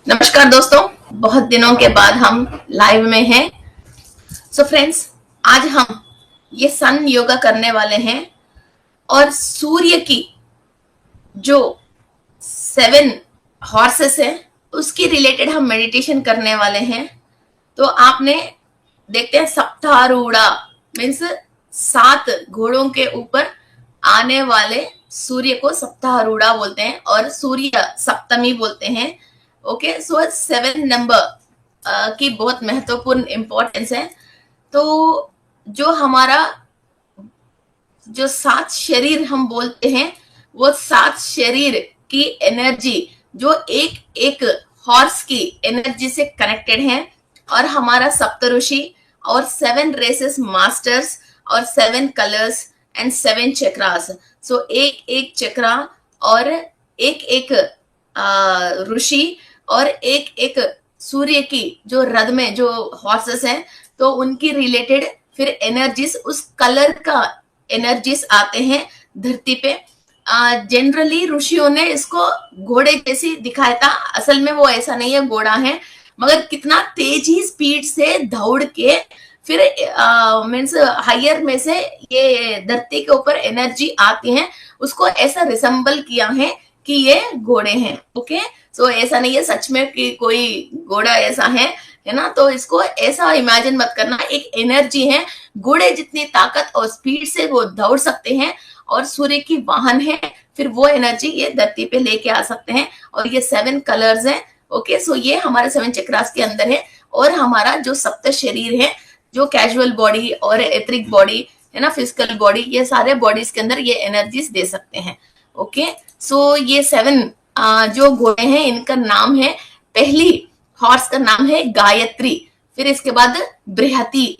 नमस्कार दोस्तों, बहुत दिनों के बाद हम लाइव में हैं। सो फ्रेंड्स, आज हम ये सन योगा करने वाले हैं और सूर्य की जो 7 हॉर्सेस है उसकी रिलेटेड हम मेडिटेशन करने वाले हैं। तो आपने देखते हैं सप्तारूढ़ा मीन्स 7 घोड़ों के ऊपर आने वाले सूर्य को सप्तारूढ़ा बोलते हैं और सूर्य सप्तमी बोलते हैं। ओके, सो 7 नंबर की बहुत महत्वपूर्ण इंपॉर्टेंस है। तो जो हमारा जो 7 शरीर हम बोलते हैं वो 7 शरीर की एनर्जी जो एक एक हॉर्स की एनर्जी से कनेक्टेड है और हमारा सप्तऋषि और 7 रेसेस मास्टर्स और 7 कलर्स एंड 7 चक्रास। सो एक एक चक्रा और एक एक ऋषि और एक एक सूर्य की जो रथ में जो हॉर्सेस हैं तो उनकी रिलेटेड फिर एनर्जीज उस कलर का एनर्जीज आते हैं धरती पे। जनरली ऋषियों ने इसको घोड़े जैसी दिखाया था, असल में वो ऐसा नहीं है, घोड़ा है मगर कितना तेजी स्पीड से दौड़ के फिर मीन्स हायर में से ये धरती के ऊपर एनर्जी आती है, उसको ऐसा रिसेंबल किया है कि ये घोड़े हैं। ओके, सो ऐसा नहीं है सच में कि कोई घोड़ा ऐसा है ना, तो इसको ऐसा इमेजिन मत करना, एक एनर्जी है, घोड़े जितनी ताकत और स्पीड से वो दौड़ सकते हैं और सूर्य की वाहन है, फिर वो एनर्जी ये धरती पे लेके आ सकते हैं। और ये 7 कलर्स हैं। ओके, सो ये हमारे 7 चक्रास के अंदर है और हमारा जो सप्त शरीर है, जो कैजुअल बॉडी और एथरिक बॉडी है ना, फिजिकल बॉडी, ये सारे बॉडीज के अंदर ये एनर्जीज दे सकते हैं। ओके, सो ये 7 जो घोड़े हैं इनका नाम है, पहली हॉर्स का नाम है गायत्री, फिर इसके बाद बृहति,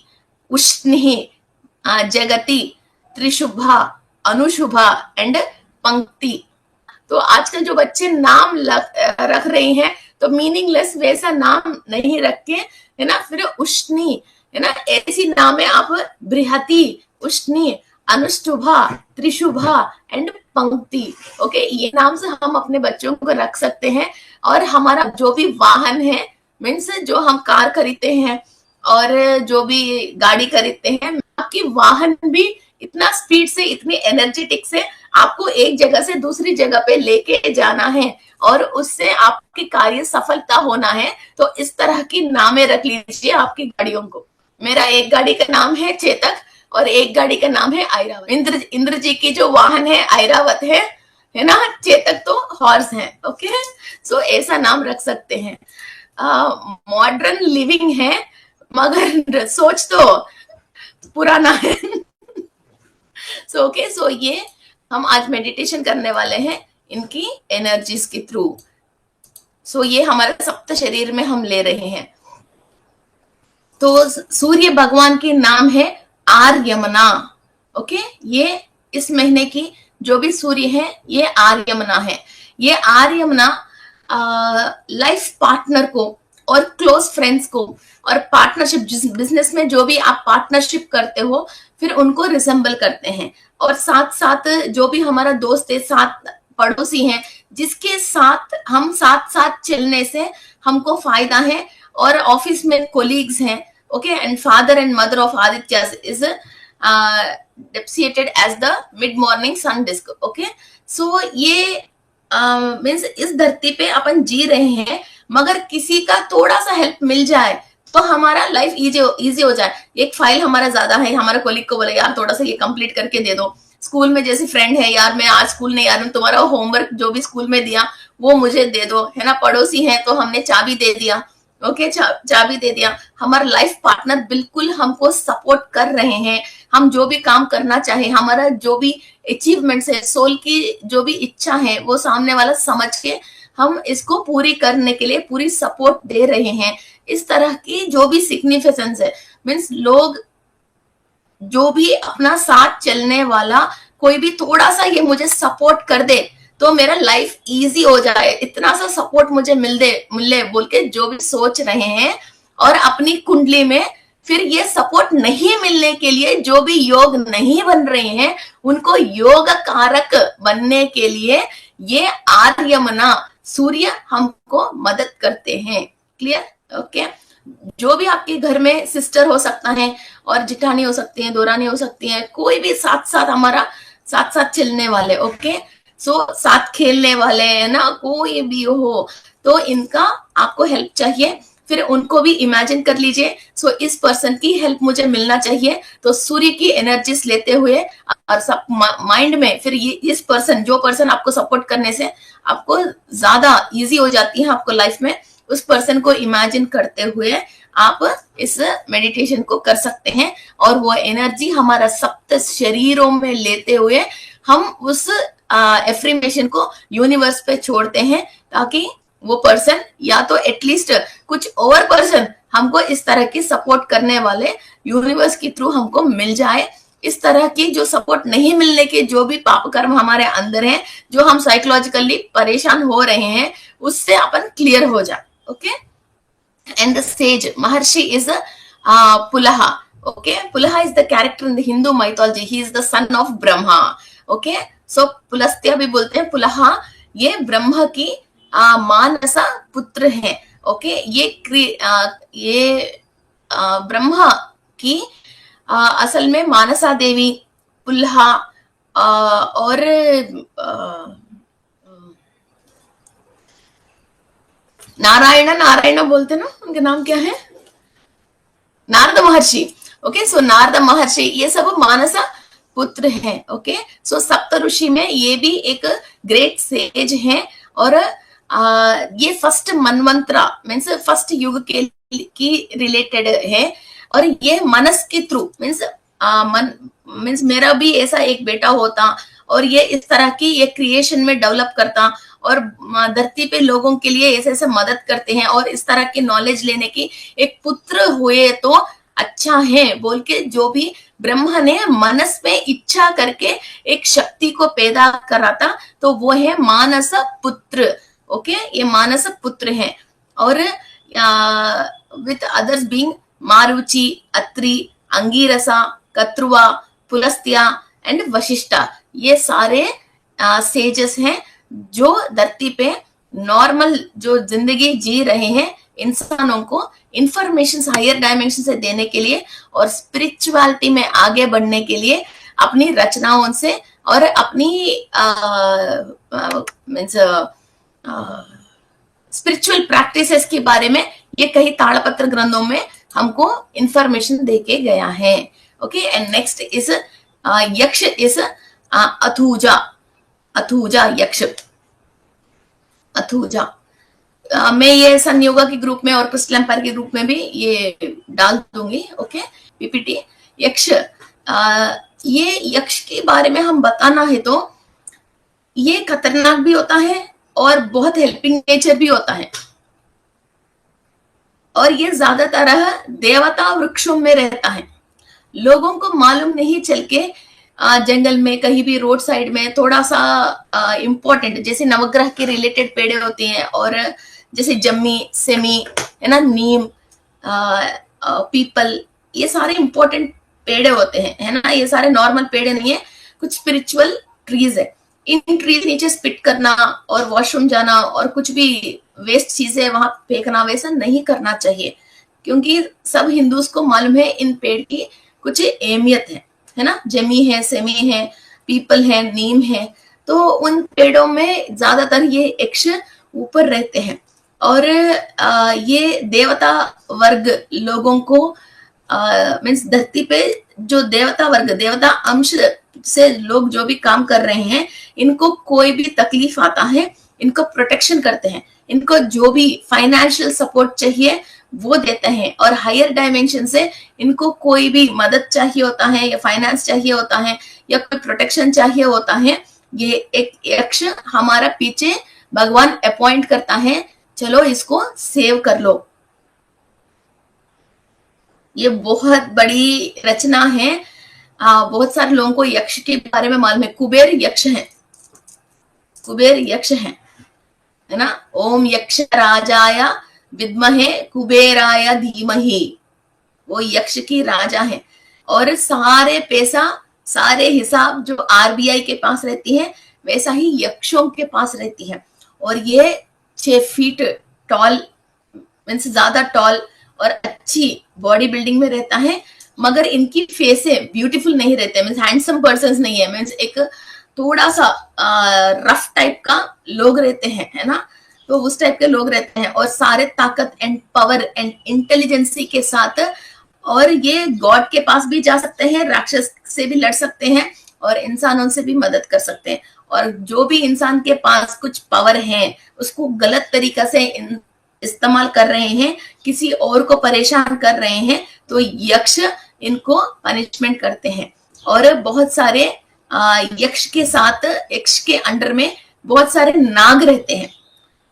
उष्णी, जगति, त्रिशुभा, अनुशुभा एंड पंक्ति। तो आजकल जो बच्चे नाम रख रहे हैं तो मीनिंगलेस वैसा नाम नहीं रख के है ना, फिर उष्णी है ना, ऐसी नाम है आप बृहति, उष्णी, अनुष्टुभा, त्रिशुभा एंड पंक्ति। ओके, ये नाम से हम अपने बच्चों को रख सकते हैं। और हमारा जो भी वाहन है मीन्स जो हम कार खरीदते हैं और जो भी गाड़ी खरीदते हैं, आपकी वाहन भी इतना स्पीड से, इतनी एनर्जेटिक से आपको एक जगह से दूसरी जगह पे लेके जाना है और उससे आपकी कार्य सफलता होना है। तो इस तरह की नामें रख लीजिए आपकी गाड़ियों को। मेरा एक गाड़ी का नाम है चेतक और एक गाड़ी का नाम है ऐरावत। इंद्र जी की जो वाहन है ऐरावत है ना, चेतक तो हॉर्स है। ओके, सो ऐसा नाम रख सकते हैं। मॉडर्न लिविंग है मगर सोच तो पुराना है। सो ओके, सो ये हम आज मेडिटेशन करने वाले हैं इनकी एनर्जीज के थ्रू। सो ये हमारे सप्त शरीर में हम ले रहे हैं। तो सूर्य भगवान के नाम है आर्यमना। ओके, ये इस महीने की जो भी सूर्य है ये आर्यमना है। ये आर्यमना लाइफ पार्टनर को और क्लोज फ्रेंड्स को और पार्टनरशिप, जिस बिजनेस में जो भी आप पार्टनरशिप करते हो फिर उनको रिसेंबल करते हैं। और साथ साथ जो भी हमारा दोस्त है, साथ पड़ोसी हैं, जिसके साथ हम साथ साथ चलने से हमको फायदा है, और ऑफिस में कोलीग्स हैं। Okay, and father and mother of Aditya is depicted as the mid morning sun disk. Okay, so ये मीन्स इस धरती पे अपन जी रहे हैं मगर किसी का थोड़ा सा हेल्प मिल जाए तो हमारा लाइफ इजी हो जाए। एक फाइल हमारा ज्यादा है, हमारा कोलिग को बोले यार थोड़ा सा ये कंप्लीट करके दे दो। स्कूल में जैसे फ्रेंड है, यार मैं आज स्कूल नहीं आ रहा हूँ, तुम्हारा होमवर्क जो भी स्कूल में दिया वो मुझे दे दो, है ना। पड़ोसी है तो हमने चाबी दे दिया। ओके, चाबी दे दिया। हमारा लाइफ पार्टनर बिल्कुल हमको सपोर्ट कर रहे हैं, हम जो भी काम करना चाहे, हमारा जो भी अचीवमेंट्स है, सोल की जो भी इच्छा है वो सामने वाला समझ के हम इसको पूरी करने के लिए पूरी सपोर्ट दे रहे हैं। इस तरह की जो भी सिग्निफिकेंस है, मीन्स लोग जो भी अपना साथ चलने वाला कोई भी थोड़ा सा ये मुझे सपोर्ट कर दे तो मेरा लाइफ इजी हो जाए, इतना सा सपोर्ट मुझे मिले बोल के जो भी सोच रहे हैं, और अपनी कुंडली में फिर ये सपोर्ट नहीं मिलने के लिए जो भी योग नहीं बन रहे हैं उनको योग कारक बनने के लिए ये आर्यमना सूर्य हमको मदद करते हैं। क्लियर? ओके। जो भी आपके घर में सिस्टर हो सकता है और जिठानी हो सकती है, दोरानी हो सकती है, कोई भी साथ साथ हमारा साथ साथ चलने वाले, ओके, सो साथ खेलने वाले, है ना, कोई भी हो, तो इनका आपको हेल्प चाहिए। फिर उनको भी इमेजिन कर लीजिए, सो इस पर्सन की हेल्प मुझे मिलना चाहिए, तो सूर्य की एनर्जीज लेते हुए और सब माइंड में फिर ये इस पर्सन, जो पर्सन आपको सपोर्ट करने से आपको ज्यादा इजी हो जाती है आपको लाइफ में, उस पर्सन को इमेजिन करते हुए आप इस मेडिटेशन को कर सकते हैं। और वो एनर्जी हमारा सप्त शरीरों में लेते हुए हम उस एफ्रीमेशन को यूनिवर्स पे छोड़ते हैं, ताकि वो पर्सन या तो एटलीस्ट कुछ और पर्सन हमको इस तरह की सपोर्ट करने वाले यूनिवर्स के थ्रू हमको मिल जाए। इस तरह की जो सपोर्ट नहीं मिलने के जो भी पाप कर्म हमारे अंदर हैं, जो हम साइकोलॉजिकली परेशान हो रहे हैं, उससे अपन क्लियर हो जाए। Okay. And the sage Maharshi is a Pulaha. Okay, Pulaha is the character in the Hindu mythology. He is the son of Brahma. Okay, so Pulastya भी बोलते हैं, पुलहा ये ब्रह्मा की मानसा पुत्र है। ओके, ये ब्रह्मा की असल में मानसा देवी, पुल्हा और नारायण बोलते ना, उनके नाम क्या है, नारद महर्षि। ओके, सो नारद महर्षि ये सब मानसा पुत्र हैं। ओके, सो सप्त ऋषि में ये भी एक ग्रेट सेज है, और ये फर्स्ट मनवंतरा मीन्स फर्स्ट युग के की रिलेटेड है। और ये मनस के थ्रू मीन्स मेरा भी ऐसा एक बेटा होता, और ये इस तरह की ये क्रिएशन में डेवलप करता, और धरती पे लोगों के लिए ऐसे ऐसे मदद करते हैं, और इस तरह की नॉलेज लेने की एक पुत्र हुए तो अच्छा है बोल के जो भी ब्रह्मा ने मनस में इच्छा करके एक शक्ति को पैदा करा था, तो वो है मानस पुत्र। ओके, ये मानस पुत्र है। और with others being Marichi, Atri, Angirasa, कत्रुआ, पुलस्त्या एंड वशिष्ठा, ये सारे सेजेस हैं जो धरती पे नॉर्मल जो जिंदगी जी रहे हैं इंसानों को इंफॉर्मेशन हायर डायमेंशन से देने के लिए, और स्पिरिचुअलिटी में आगे बढ़ने के लिए अपनी रचनाओं से और अपनी मीन्स स्पिरिचुअल प्रैक्टिसेस के बारे में ये कई ताड़पत्र ग्रंथों में हमको इंफॉर्मेशन देके गया है। ओके, एंड नेक्स्ट इज यक्ष इज अथुजा। अथुजा यक्ष, अथुजा मैं ये सन योगा के ग्रुप में और क्रिस्टल एम्पायर के ग्रुप में भी ये डाल दूंगी। Okay, PPT. यक्ष, ये यक्ष के बारे में हम बताना है तो ये खतरनाक भी होता है और बहुत हेल्पिंग नेचर भी होता है, और ये ज्यादातर देवता वृक्षों में रहता है। लोगों को मालूम नहीं चल के जंगल में कहीं भी रोड साइड में थोड़ा सा इम्पोर्टेंट, जैसे नवग्रह के रिलेटेड पेड़ होते हैं, और जैसे जम्मी, सेमी, है ना, नीम, पीपल, ये सारे इम्पोर्टेंट पेड़ होते हैं, है ना। ये सारे नॉर्मल पेड़ नहीं है, कुछ स्पिरिचुअल ट्रीज है। इन ट्रीज नीचे स्पिट करना और वॉशरूम जाना और कुछ भी वेस्ट चीजें वहां फेंकना, वैसा नहीं करना चाहिए, क्योंकि सब हिंदूज को मालूम है इन पेड़ की कुछ अहमियत है ना। जमी है, सेमी है, पीपल है, नीम है, तो उन पेड़ों में ज्यादातर ये यक्ष ऊपर रहते हैं। और ये देवता वर्ग लोगों को मीन्स धरती पे जो देवता वर्ग, देवता अंश से लोग जो भी काम कर रहे हैं, इनको कोई भी तकलीफ आता है, इनको प्रोटेक्शन करते हैं, इनको जो भी फाइनेंशियल सपोर्ट चाहिए वो देते हैं, और हायर डायमेंशन से इनको कोई भी मदद चाहिए होता है, या फाइनेंस चाहिए होता है, या कोई प्रोटेक्शन चाहिए होता है, ये एक यक्ष हमारा पीछे भगवान अपॉइंट करता है, चलो इसको सेव कर लो। ये बहुत बड़ी रचना है। बहुत सारे लोगों को यक्ष के बारे में मालूम है। कुबेर यक्ष है, कुबेर यक्ष है ना। ओम यक्ष राजाय विद्महे कुबेराय धीमहि, वो यक्ष की राजा है। और सारे पैसा, सारे हिसाब जो आरबीआई के पास रहती है, वैसा ही यक्षों के पास रहती है। और ये 6 फीट टॉल, मीन्स ज्यादा टॉल और अच्छी बॉडी बिल्डिंग में रहता है, मगर इनकी फेसे ब्यूटीफुल नहीं रहते, मीन्स हैंडसम पर्सन नहीं है, मीन्स एक थोड़ा सा रफ टाइप का लोग रहते हैं, है ना, तो उस टाइप के लोग रहते हैं, और सारे ताकत एंड पावर एंड इंटेलिजेंसी के साथ, और ये गॉड के पास भी जा सकते हैं, राक्षस से भी लड़ सकते हैं, और इंसानों से भी मदद कर सकते हैं, और जो भी इंसान के पास कुछ पावर है उसको गलत तरीका से इस्तेमाल कर रहे हैं, किसी और को परेशान कर रहे हैं, तो यक्ष इनको पनिशमेंट करते हैं। और बहुत सारे यक्ष के साथ, यक्ष के अंडर में बहुत सारे नाग रहते हैं,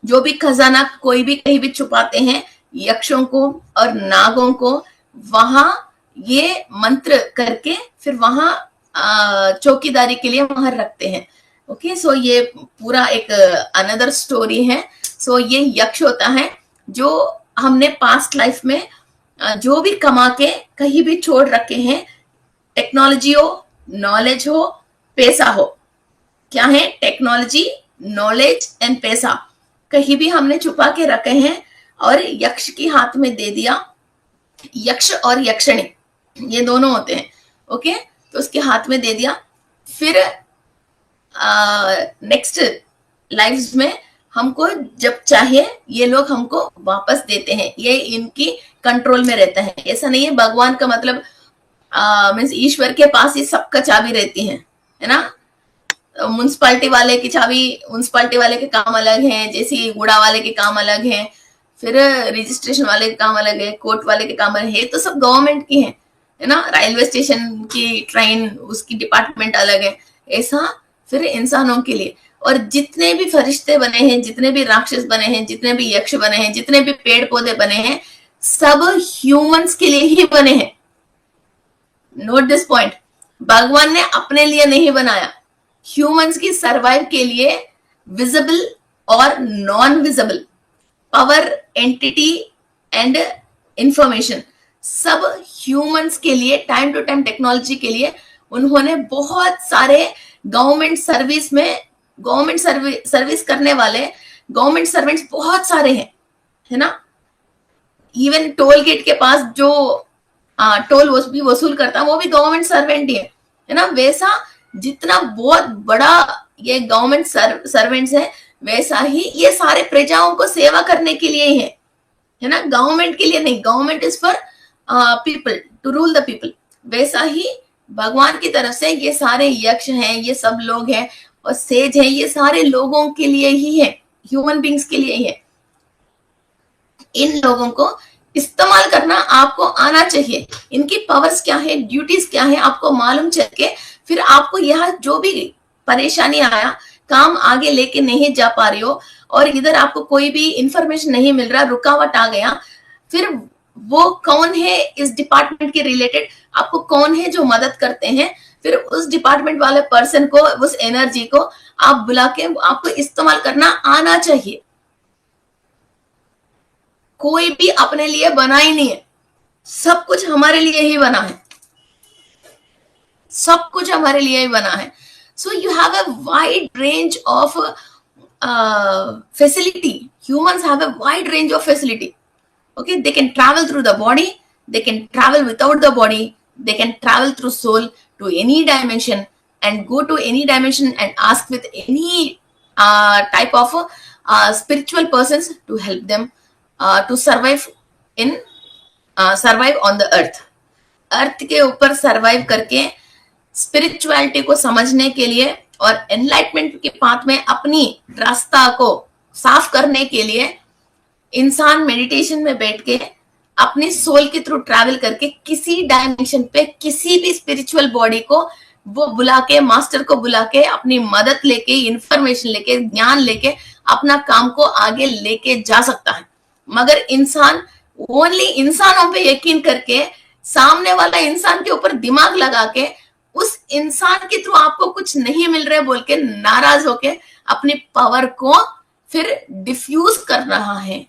जो भी खजाना कोई भी कहीं भी छुपाते हैं, यक्षों को और नागों को वहां ये मंत्र करके फिर वहां चौकीदारी के लिए वहां रखते हैं। ओके, सो ये पूरा एक अनदर स्टोरी है। सो ये यक्ष होता है जो हमने पास्ट लाइफ में जो भी कमा के कहीं भी छोड़ रखे हैं, टेक्नोलॉजी हो, नॉलेज हो, पैसा हो, क्या है, टेक्नोलॉजी, नॉलेज एंड पैसा कहीं भी हमने छुपा के रखे हैं और यक्ष के हाथ में दे दिया। यक्ष और यक्षिणी ये दोनों होते हैं, ओके, तो उसके हाथ में दे दिया, फिर नेक्स्ट लाइफ्स में हमको जब चाहे ये लोग हमको वापस देते हैं, ये इनकी कंट्रोल में रहता है। ऐसा नहीं है भगवान का मतलब मीन्स ईश्वर के पास ही सबका चाबी रहती है ना। म्युनिसिपालिटी वाले की चाबी, म्युनिसिपालिटी वाले के काम अलग हैं, जैसे गुड़ा वाले के काम अलग हैं, फिर रजिस्ट्रेशन वाले के काम अलग है, कोर्ट वाले के काम अलग है, तो सब गवर्नमेंट की है ना। रेलवे स्टेशन की ट्रेन उसकी डिपार्टमेंट अलग है, ऐसा फिर इंसानों के लिए। और जितने भी फरिश्ते बने हैं, जितने भी राक्षस बने हैं, जितने भी यक्ष बने हैं, जितने भी पेड़ पौधे बने हैं, सब ह्यूमंस के लिए ही बने हैं। नोट दिस पॉइंट, भगवान ने अपने लिए नहीं बनाया, ह्यूमंस की सर्वाइव के लिए, विजिबल और non visible power, entity and information, सब ह्यूमंस के लिए, टाइम टू टाइम टेक्नोलॉजी के लिए उन्होंने बहुत सारे गवर्नमेंट सर्विस में, गवर्नमेंट सर्विस करने वाले गवर्नमेंट सर्वेंट्स बहुत सारे हैं, है ना। इवन टोल गेट के पास जो टोल भी वसूल करता है वो भी गवर्नमेंट सर्वेंट ही है ना। वैसा जितना बहुत बड़ा ये गवर्नमेंट सर्वेंट्स है, वैसा ही ये सारे प्रजाओं को सेवा करने के लिए ही है ना, गवर्नमेंट के लिए नहीं। Government is for people, to rule the people. वैसा ही भगवान की तरफ से ये सारे यक्ष हैं, ये सब लोग हैं, और सेज है, ये सारे लोगों के लिए ही है, ह्यूमन बींग्स के लिए ही है। इन लोगों को इस्तेमाल करना आपको आना चाहिए। इनकी पावर्स क्या है, ड्यूटीज क्या है, आपको मालूम चल के फिर आपको यह जो भी परेशानी आया, काम आगे लेके नहीं जा पा रही हो, और इधर आपको कोई भी इंफॉर्मेशन नहीं मिल रहा, रुकावट आ गया, फिर वो कौन है इस डिपार्टमेंट के रिलेटेड, आपको कौन है जो मदद करते हैं, फिर उस डिपार्टमेंट वाले पर्सन को, उस एनर्जी को आप बुला के आपको इस्तेमाल करना आना चाहिए। कोई भी अपने लिए बना ही नहीं है, सब कुछ हमारे लिए ही बना है, सब कुछ हमारे लिए ही बना है। So you have a wide range of facility. Humans have a wide range of facility. Okay, they can travel through the body, they can travel without the body, they can travel through soul to any dimension, and go to any dimension and ask with any type of spiritual persons to help them to survive in survive on the earth. अर्थ के ऊपर survive करके spirituality को समझने के लिए और enlightenment के path में अपनी रास्ता को साफ करने के लिए इंसान मेडिटेशन में बैठ के अपनी सोल के थ्रू ट्रैवल करके किसी डायमेंशन पे किसी भी स्पिरिचुअल बॉडी को वो बुला के, मास्टर को बुला के, अपनी मदद लेके, इंफॉर्मेशन लेके, ज्ञान लेके अपना काम को आगे लेके जा सकता है। मगर इंसान ओनली इंसानों पे यकीन करके, सामने वाला इंसान के ऊपर दिमाग लगा के, उस इंसान के थ्रू आपको कुछ नहीं मिल रहा है बोल के नाराज होके अपनी पावर को फिर डिफ्यूज कर रहा है।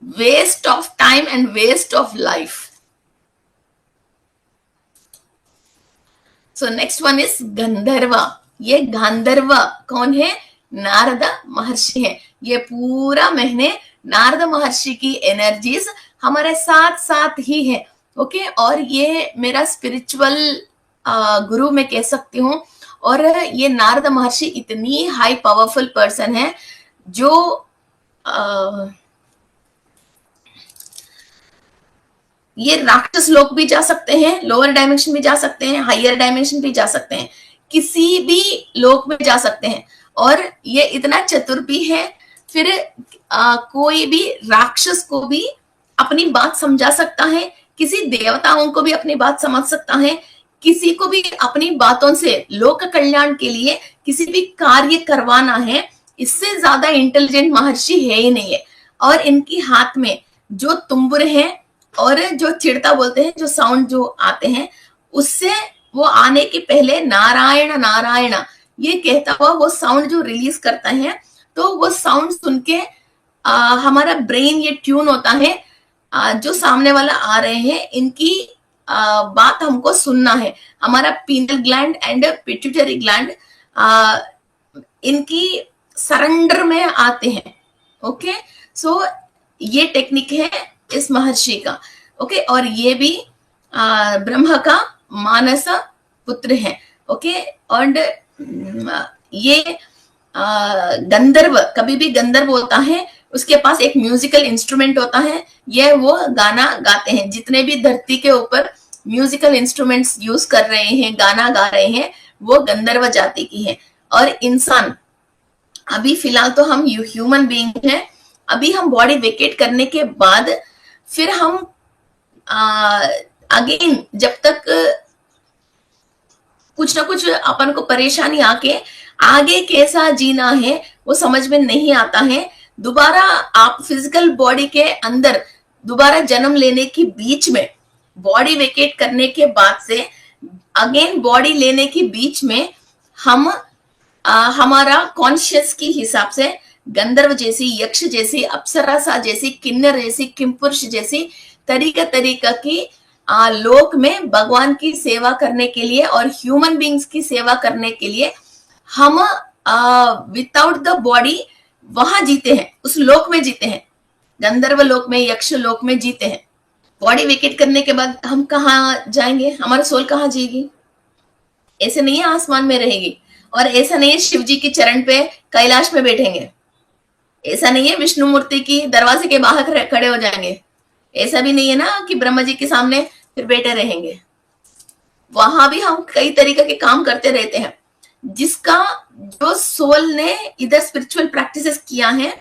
Waste of time and waste of life. So next one is Gandharva. ये गांधर्व कौन है? नारद महर्षि हैं। ये पूरा महीने नारद महर्षि की एनर्जीज हमारे साथ साथ ही है। ओके, और ये मेरा स्पिरिचुअल गुरु मैं कह सकती हूँ। और ये नारद महर्षि इतनी हाई पावरफुल पर्सन है जो ये राक्षस लोक भी जा सकते हैं, लोअर डायमेंशन भी जा सकते हैं, हायर डायमेंशन भी जा सकते हैं, किसी भी लोक में जा सकते हैं। और ये इतना चतुर भी है, फिर कोई भी राक्षस को भी अपनी बात समझा सकता है, किसी देवताओं को भी अपनी बात समझ सकता है, किसी को भी अपनी बातों से लोक कल्याण के लिए किसी भी कार्य करवाना है, इससे ज्यादा इंटेलिजेंट महर्षि है ही नहीं है। और इनकी हाथ में जो तुम्बुर है और जो चिड़ता बोलते हैं, जो साउंड जो आते हैं, उससे वो आने के पहले नारायण नारायण ये कहता हुआ वो साउंड जो रिलीज करता है, तो वो साउंड सुन के हमारा ब्रेन ये ट्यून होता है, जो सामने वाला आ रहे हैं इनकी बात हमको सुनना है। हमारा penal gland and pituitary gland इनकी सरेंडर में आते हैं। ओके, सो ये टेक्निक है इस महर्षि का। ओके, और ये भी ब्रह्मा का मानस पुत्र है। ओके, और ये गंधर्व, कभी भी गंधर्व होता है उसके पास एक म्यूजिकल इंस्ट्रूमेंट होता है, ये वो गाना गाते हैं। जितने भी धरती के ऊपर म्यूजिकल इंस्ट्रूमेंट्स यूज कर रहे हैं, गाना गा रहे हैं, वो गंधर्व जाति की है। और इंसान, अभी फिलहाल तो हम ह्यूमन बीइंग हैं, अभी हम बॉडी वेकेट करने के बाद फिर हम अगेन जब तक कुछ ना कुछ अपन को परेशानी आके आगे कैसा जीना है वो समझ में नहीं आता है। दोबारा आप फिजिकल बॉडी के अंदर दोबारा जन्म लेने के बीच में, बॉडी वेकेट करने के बाद से अगेन बॉडी लेने के बीच में हम हमारा कॉन्शियस के हिसाब से गंधर्व जैसी, यक्ष जैसी, अप्सरासा जैसी, किन्नर जैसी, किमपुरुष जैसी तरीका की लोक में भगवान की सेवा करने के लिए और ह्यूमन बींग्स की सेवा करने के लिए हम विदाउट द बॉडी वहां जीते हैं, उस लोक में जीते हैं, गंधर्व लोक में, यक्ष लोक में जीते हैं। बॉडी वेकेट करने के बाद हम कहाँ जाएंगे, हमारा सोल कहाँ जिएगी? ऐसे नहीं है आसमान में रहेगी, और ऐसा नहीं है शिव जी के चरण पे कैलाश में बैठेंगे, ऐसा नहीं है विष्णु मूर्ति की दरवाजे के बाहर खड़े हो जाएंगे, ऐसा भी नहीं है ना कि ब्रह्मा जी के सामने फिर बैठे रहेंगे। वहां भी हम कई तरीके के काम करते रहते हैं। जिसका जो सोल ने इधर स्पिरिचुअल प्रैक्टिसेस किया है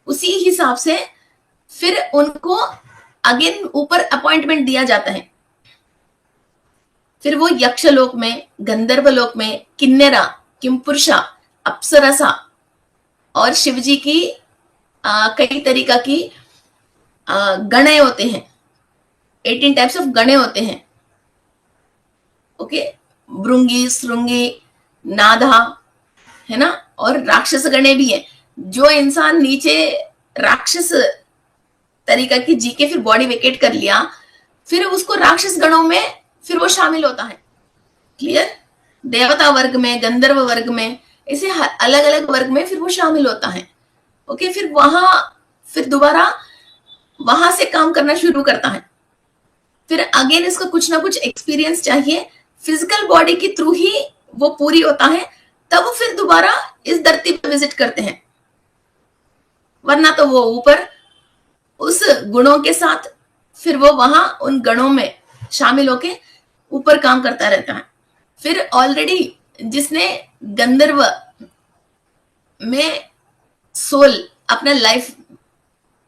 उसी हिसाब से फिर उनको अगेन ऊपर अपॉइंटमेंट दिया जाता है। फिर वो यक्ष लोक में, गंधर्व लोक में, किन्नरा, किमपुरुषा, अप्सरसा और शिवजी की कई तरीका की गणे होते हैं, 18 टाइप्स ऑफ गणे होते हैं। ओके, भृंगी, श्रृंगी, नाधा, है ना, और राक्षस गणे भी है। जो इंसान नीचे राक्षस तरीका की जी के फिर बॉडी वेकेट कर लिया, फिर उसको राक्षस गणों में फिर वो शामिल होता है। क्लियर? देवता वर्ग में, गंधर्व वर्ग में, ऐसे अलग अलग वर्ग में फिर वो शामिल होता है। ओके, फिर वहां फिर दोबारा वहां से काम करना शुरू करता है। फिर अगेन इसका कुछ ना कुछ एक्सपीरियंस चाहिए, फिजिकल बॉडी के थ्रू ही वो पूरी होता है, तब फिर दोबारा इस धरती पर विजिट करते हैं। वरना तो वो ऊपर उस गुणों के साथ फिर वो वहां उन गणों में शामिल होके ऊपर काम करता रहता है। फिर ऑलरेडी जिसने गंधर्व में सोल अपना लाइफ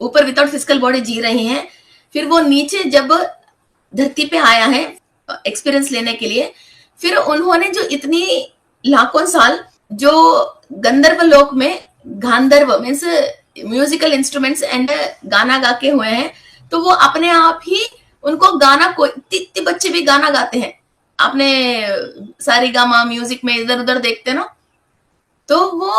ऊपर विदाउट फिजिकल बॉडी जी रहे हैं, फिर वो नीचे जब धरती पे आया है एक्सपीरियंस लेने के लिए, फिर उन्होंने जो इतनी लाखों साल जो गंधर्व लोक में गांधर्व मीन्स म्यूजिकल इंस्ट्रूमेंट्स एंड गाना गा के हुए हैं, तो वो अपने आप ही उनको गाना, कोई इतने बच्चे भी गाना गाते हैं, आपने सारी गामा म्यूजिक में इधर उधर देखते ना, तो वो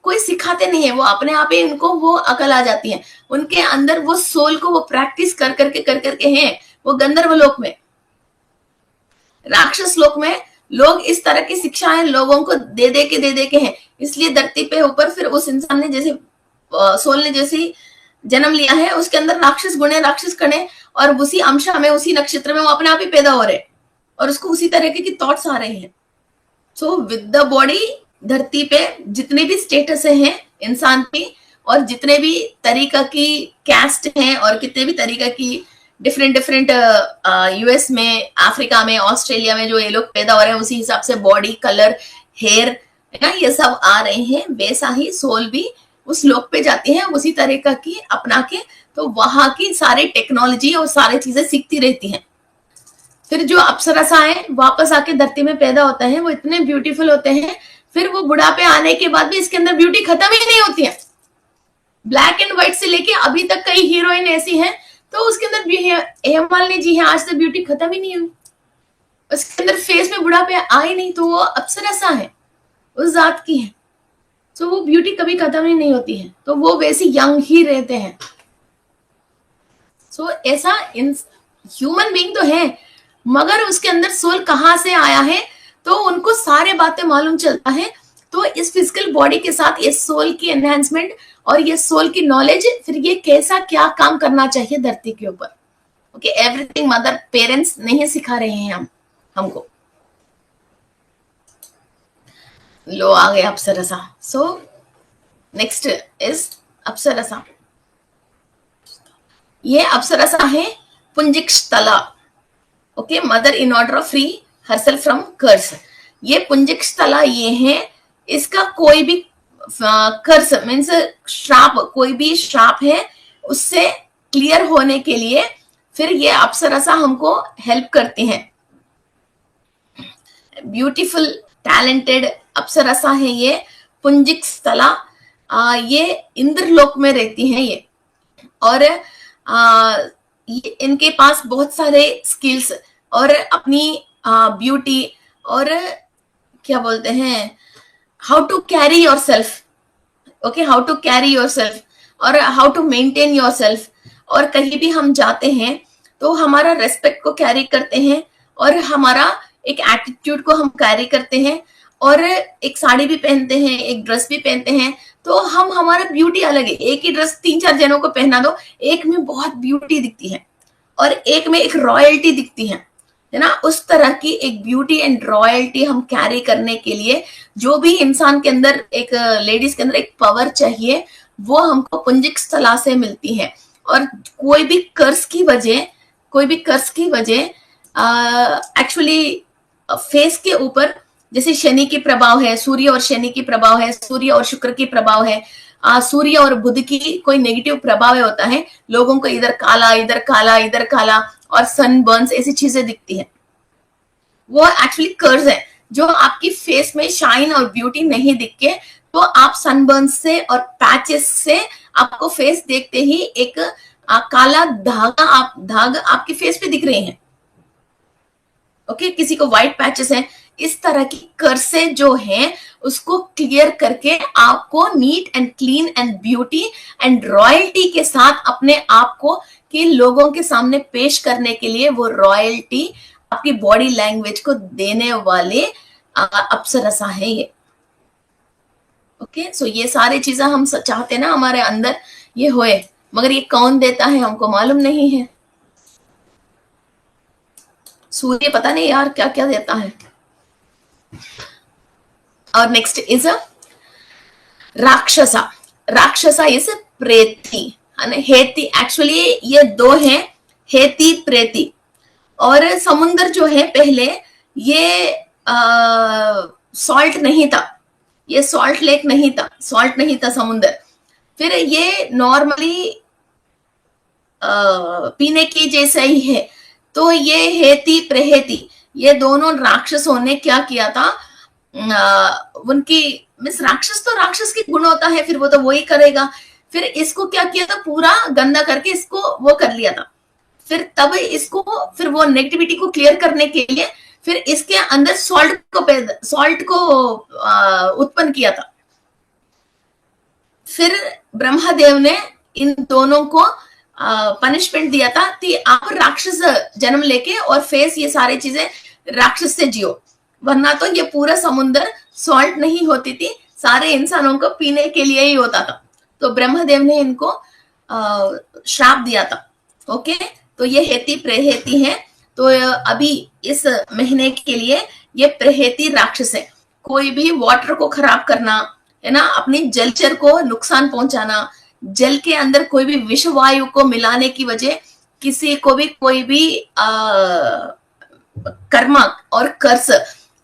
कोई सिखाते नहीं है, वो अपने आप ही उनको वो अकल आ जाती है। उनके अंदर वो सोल को वो प्रैक्टिस कर करके हैं। वो गंधर्व लोक में, राक्षस लोक में लोग इस तरह की शिक्षाएं लोगों को दे दे के हैं, इसलिए धरती पे ऊपर फिर उस इंसान ने जैसे सोल ने जैसे जन्म लिया है, उसके अंदर राक्षस गुण है, राक्षस कण है, और उसी अंशा में उसी नक्षत्र में वो अपने आप ही पैदा हो रहे हैं और उसको उसी तरीके की थॉट्स आ रहे हैं। सो विद द बॉडी धरती पे जितने भी स्टेटस हैं इंसान की, और जितने भी तरीका की कैस्ट हैं, और कितने भी तरीका की डिफरेंट डिफरेंट यूएस में, अफ्रीका में, ऑस्ट्रेलिया में जो ये लोग पैदा हो रहे हैं, उसी हिसाब से बॉडी कलर, हेयर है ना, ये सब आ रहे हैं। वैसा ही सोल भी उस लोक पे जाती है उसी तरीका की अपना के, तो वहां की सारी टेक्नोलॉजी और सारी चीजें सीखती रहती हैं। फिर जो अप्सरसाएं वापस आके धरती में पैदा होता है, वो इतने ब्यूटीफुल होते हैं, फिर वो बुढ़ापे आने के बाद भी इसके अंदर ब्यूटी खत्म ही नहीं होती है। ब्लैक एंड व्हाइट से लेके अभी तक कई हीरोइन ऐसी हैं, तो उसके अंदर हेमालिनी जी है, आज तक ब्यूटी खत्म ही नहीं हुई, उसके अंदर फेस में बुढ़ापे आए नहीं, तो वो अप्सरसा है, उस जात की है। तो वो ब्यूटी कभी खत्म ही नहीं होती है, तो वो वैसे यंग ही रहते हैं। सो ऐसा ह्यूमन बीइंग तो है, मगर उसके अंदर सोल कहाँ से आया है, तो उनको सारे बातें मालूम चलता है। तो इस फिजिकल बॉडी के साथ ये सोल की एनहांसमेंट और ये सोल की नॉलेज, फिर ये कैसा क्या काम करना चाहिए धरती के ऊपर। ओके, एवरीथिंग मदर पेरेंट्स नहीं सिखा रहे हैं हमको। लो आ गया अप्सरसा। So next is अप्सरसा। ये अप्सरसा है Punjikasthala. Okay, mother in order of free herself from curse. ये पुंजिकस्थला ये है, इसका कोई भी कर्स मीन्स श्राप, कोई भी श्राप है उससे क्लियर होने के लिए फिर ये अप्सरसा हमको हेल्प करती हैं। ब्यूटीफुल टैलेंटेड अप्सरसा है ये पुंजिकस्थला। ये इंद्रलोक में रहती हैं ये, और इनके पास बहुत सारे स्किल्स और अपनी ब्यूटी और क्या बोलते हैं, how to carry yourself. Okay, how to carry yourself और how to maintain yourself. और कहीं भी हम जाते हैं तो हमारा रेस्पेक्ट को कैरी करते हैं, और हमारा एक एटीट्यूड को हम कैरी करते हैं, और एक साड़ी भी पहनते हैं, एक ड्रेस भी पहनते हैं, तो हम हमारा ब्यूटी अलग है। एक ही ड्रेस 3-4 जनों को पहना दो, एक में बहुत ब्यूटी दिखती है और एक में एक रॉयल्टी दिखती है ना। उस तरह की एक ब्यूटी एंड रॉयल्टी हम कैरी करने के लिए जो भी इंसान के अंदर, एक लेडीज के अंदर एक पावर चाहिए, वो हमको पुंजिकस्थला से मिलती है। और कोई भी कर्स की वजह एक्चुअली फेस के ऊपर, जैसे शनि की प्रभाव है, सूर्य और शनि की प्रभाव है, सूर्य और शुक्र की प्रभाव है, सूर्य और बुध की कोई नेगेटिव प्रभाव होता है, लोगों को इधर काला, इधर काला, इधर काला, और सनबर्न्स, ऐसी चीजें दिखती हैं। वो एक्चुअली कर्ज है, जो आपकी फेस में शाइन और ब्यूटी नहीं दिख के, तो आप सनबर्न्स से और पैचेस से आपको फेस देखते ही एक काला धागा आपके फेस पे दिख रहे हैं। ओके, किसी को व्हाइट पैचेस हैं, इस तरह की कर्से जो हैं उसको क्लियर करके आपको neat and clean and beauty and royalty के साथ अपने आप को कि लोगों के सामने पेश करने के लिए, वो रॉयल्टी आपकी बॉडी लैंग्वेज को देने वाले अप्सरसा है ये। ओके, सो ये सारी चीजें हम चाहते ना हमारे अंदर ये होए, मगर ये कौन देता है हमको मालूम नहीं है। सूर्य पता नहीं यार क्या क्या देता है। और next is rakshasa. Rakshasa is प्रेती, हेती। एक्चुअली ये दो हैं, हेती प्रेती। और समुद्र जो है पहले ये सॉल्ट नहीं था, ये सॉल्ट लेक नहीं था, सॉल्ट नहीं था समुद्र। फिर ये नॉर्मली पीने की जैसा ही है। तो ये हेती प्रहेती, ये दोनों राक्षसों ने क्या किया था, उनकी मिस राक्षस तो राक्षस की गुण होता है, फिर वो तो वही करेगा। फिर इसको क्या किया था, पूरा गंदा करके इसको वो कर लिया था। फिर तब इसको, फिर वो नेगेटिविटी को क्लियर करने के लिए फिर इसके अंदर सॉल्ट को उत्पन्न किया था। फिर ब्रह्मदेव ने इन दोनों को पनिशमेंट दिया था कि आप राक्षस जन्म लेके और फेस ये सारी चीजें राक्षस से जियो। वरना तो ये पूरा समुद्र सॉल्ट नहीं होती थी, सारे इंसानों को पीने के लिए ही होता था। तो ब्रह्मदेव ने इनको श्राप दिया था। ओके, तो ये हेती प्रेहेती है। तो अभी इस महीने के लिए ये प्रेहेती राक्षस है। कोई भी वाटर को खराब करना है ना, अपनी जलचर को नुकसान पहुंचाना, जल के अंदर कोई भी विष वायु को मिलाने की वजह किसी को भी कोई भी कर्मा और कर्स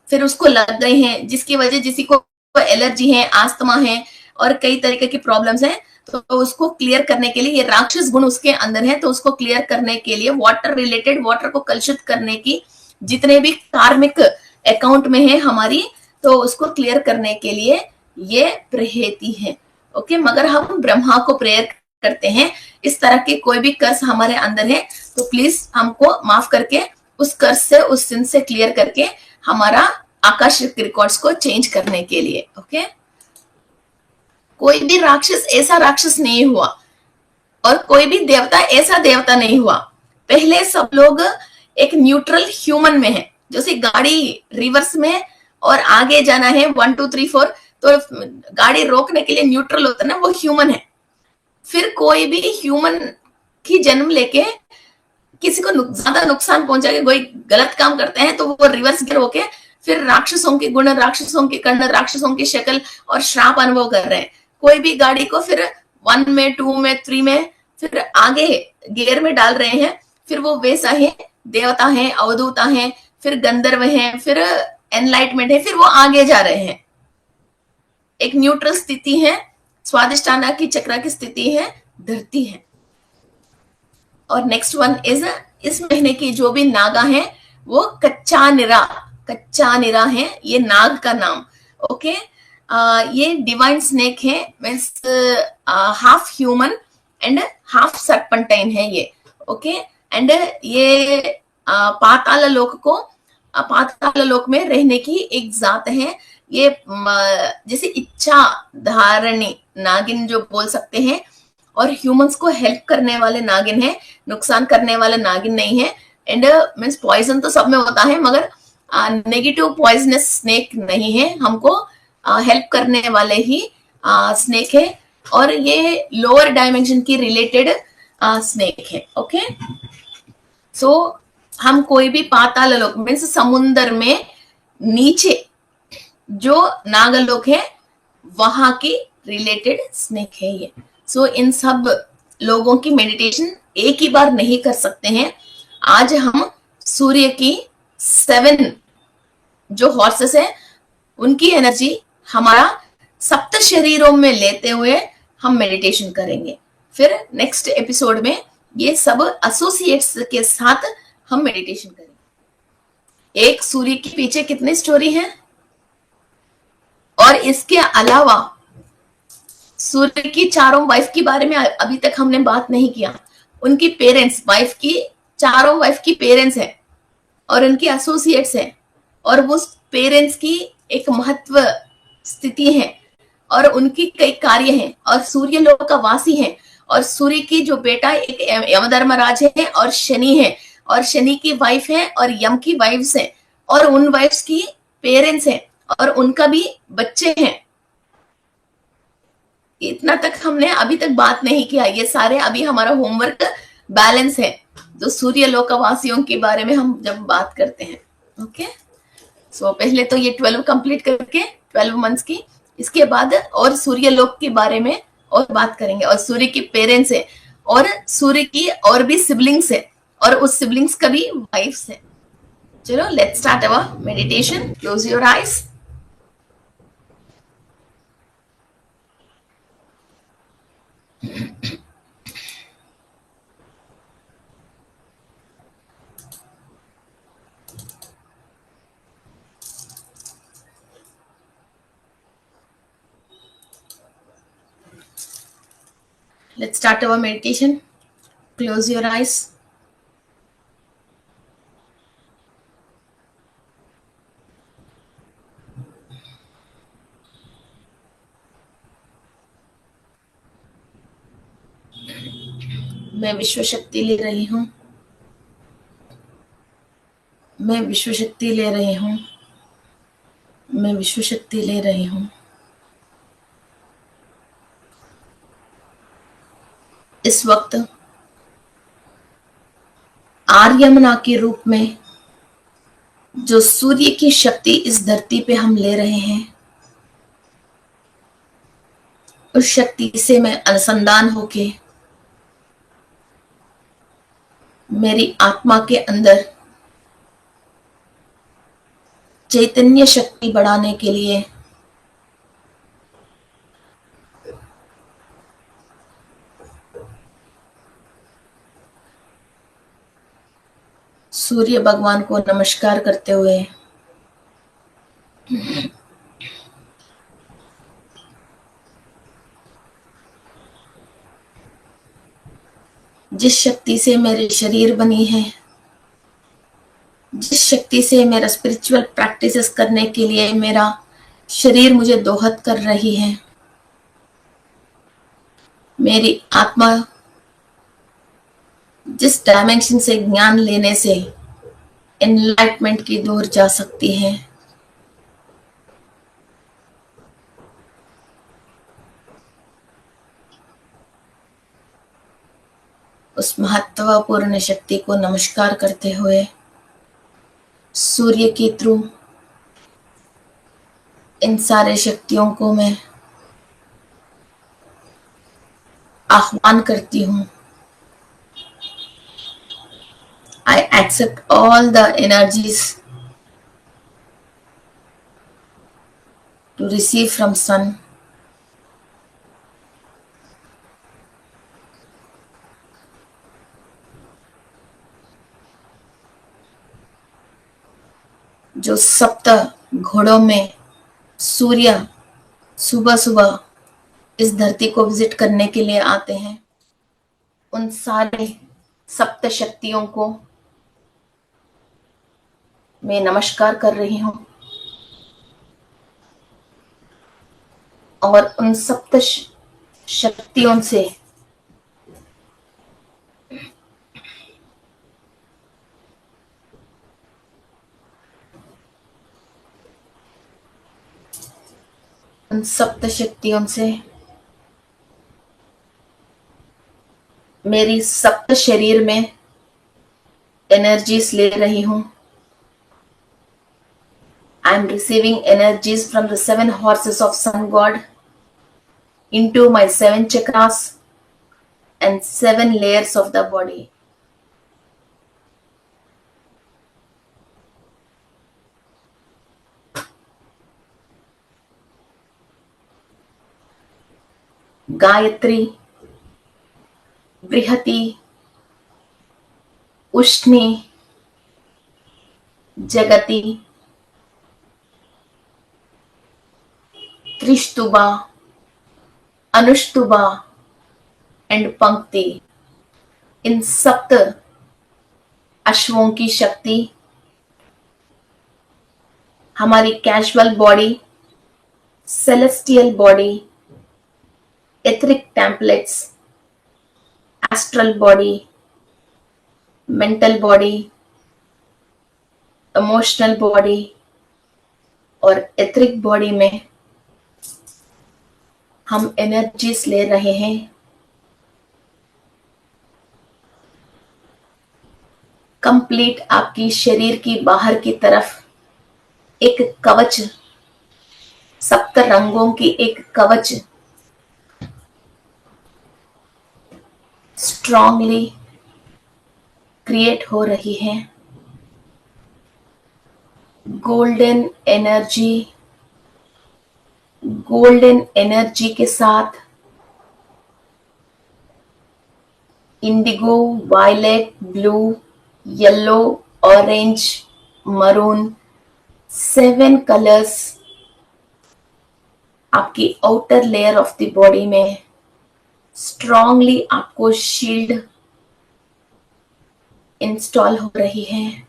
फिर उसको लग गए हैं, जिसकी वजह किसी को एलर्जी है, आस्थमा है और कई तरीके की प्रॉब्लम्स हैं, तो उसको क्लियर करने के लिए, ये राक्षस गुण उसके अंदर है, तो उसको क्लियर करने के लिए वाटर रिलेटेड, वाटर को कलुषित करने की जितने भी कार्मिक अकाउंट में है हमारी, तो उसको क्लियर करने के लिए ये प्रेहेती है। ओके, मगर हम ब्रह्मा को प्रेयर करते हैं, इस तरह के कोई भी कर्स हमारे अंदर है तो प्लीज हमको माफ करके उस कर्स से, उस सिन से क्लियर करके हमारा आकाशिक रिकॉर्ड्स को चेंज करने के लिए। ओके, कोई भी राक्षस ऐसा राक्षस नहीं हुआ और कोई भी देवता ऐसा देवता नहीं हुआ। पहले सब लोग एक न्यूट्रल ह्यूमन में है, जैसे गाड़ी रिवर्स में और आगे जाना है 1 2 3 4, तो गाड़ी रोकने के लिए न्यूट्रल होता है ना, वो ह्यूमन है। फिर कोई भी ह्यूमन की जन्म लेके किसी को ज्यादा नुकसान पहुंचा के कोई गलत काम करते हैं तो वो रिवर्स गियर होके फिर राक्षसों के गुण, राक्षसों के कर्ण, राक्षसों की शक्ल और श्राप अनुभव कर रहे हैं। कोई भी गाड़ी को फिर 1 में 2 में 3 में फिर आगे गियर में डाल रहे हैं, फिर वो वैसा है, देवता है, अवधूता है, फिर गंधर्व है, फिर एनलाइटमेंट है, फिर वो आगे जा रहे हैं। एक न्यूट्रल स्थिति है, स्वादिष्टाना की चक्र की स्थिति है, धरती है। और नेक्स्ट वन इज, इस महीने की जो भी नागा है वो कच्चा निरा है, ये नाग का नाम। ओके, ये डिवाइन स्नेक है, means half human and half serpentine है ये। ओके, एंड ये पाताल लोक में रहने की एक जात है। ये जैसे इच्छा धारणी नागिन जो बोल सकते हैं, और ह्यूमंस को हेल्प करने वाले नागिन है, नुकसान करने वाले नागिन नहीं है। एंड मीन्स पॉइजन तो सब में होता है, मगर नेगेटिव पॉइजनस स्नेक नहीं है, हमको हेल्प करने वाले ही स्नेक है, और ये लोअर डायमेंशन की रिलेटेड स्नेक है। ओके, सो हम कोई भी पाताल लोक मीन्स समुन्द्र में नीचे जो नागलोक है वहां की रिलेटेड स्नेक है ये। सो इन सब लोगों की मेडिटेशन एक ही बार नहीं कर सकते हैं। आज हम सूर्य की 7 जो हॉर्सेस है उनकी एनर्जी हमारा सप्त शरीरों में लेते हुए हम मेडिटेशन करेंगे। फिर नेक्स्ट एपिसोड में ये सब एसोसिएट्स के साथ हम मेडिटेशन करेंगे। एक सूर्य के पीछे कितनी स्टोरी है, और इसके अलावा सूर्य की चारों वाइफ के बारे में अभी तक हमने बात नहीं किया। उनकी पेरेंट्स, वाइफ की चारों वाइफ की पेरेंट्स हैं और उनकी एसोसिएट्स हैं, और वो पेरेंट्स की एक महत्व स्थिति है और उनकी कई कार्य हैं, और सूर्य लोक का वासी है, और सूर्य की जो बेटा एक यमधर्मराज है और शनि है, और शनि की वाइफ है और यम की वाइफ्स है, और उन वाइफ्स की पेरेंट्स हैं और उनका भी बच्चे हैं। इतना तक हमने अभी तक बात नहीं किया। ये सारे अभी हमारा होमवर्क बैलेंस है जो सूर्य लोकवासियों के बारे में हम जब बात करते हैं। ओके, सो पहले तो ये 12 कंप्लीट करके 12 मंथ्स की, इसके बाद और सूर्य लोक के बारे में और बात करेंगे, और सूर्य की पेरेंट्स है और सूर्य की और भी सिबलिंग्स है और उस सिबलिंग्स का भी वाइफ्स है। चलो, let's start our meditation. Close your eyes. Let's start our meditation. Close your eyes. मैं विश्व शक्ति ले रही हूं। मैं विश्व शक्ति ले रही हूं। मैं विश्व शक्ति ले रही हूँ। इस वक्त आर्यमना के रूप में जो सूर्य की शक्ति इस धरती पे हम ले रहे हैं, उस शक्ति से मैं अनुसंधान होके मेरी आत्मा के अंदर चैतन्य शक्ति बढ़ाने के लिए सूर्य भगवान को नमस्कार करते हुए जिस शक्ति से मेरे शरीर बनी है, जिस शक्ति से मेरा स्पिरिचुअल प्रैक्टिसेस करने के लिए मेरा शरीर मुझे दोहत कर रही है, मेरी आत्मा जिस डायमेंशन से ज्ञान लेने से एनलाइटमेंट की दूर जा सकती है, उस महत्वपूर्ण शक्ति को नमस्कार करते हुए सूर्य के थ्रू इन सारे शक्तियों को मैं आह्वान करती हूँ। I accept all the energies to receive from sun. जो सप्त घोड़ों में सूर्य सुबह सुबह इस धरती को विजिट करने के लिए आते हैं, उन सारे सप्त शक्तियों को मैं नमस्कार कर रही हूँ और उन सप्त शक्तियों से उन सप्त शक्तियों से मेरी सप्त शरीर में एनर्जीज ले रही हूँ। I am receiving energies from the 7 horses of sun god into my 7 chakras and 7 layers of the body. Gayatri, बृहति, उष्णी, जगति, त्रिस्तुबा, अनुष्टुबा एंड पंक्ति, इन सप्त अश्वों की शक्ति हमारी casual body, celestial body, etheric templates, astral body, mental body, emotional body और etheric body में हम energies ले रहे हैं। कंप्लीट आपकी शरीर की बाहर की तरफ एक कवच, सप्त रंगों की एक कवच स्ट्रांगली क्रिएट हो रही है। गोल्डन एनर्जी के साथ indigo, violet, blue, yellow, orange, maroon, 7 colours आपकी outer layer of the body में स्ट्रांगली आपको शील्ड इंस्टॉल हो रही है।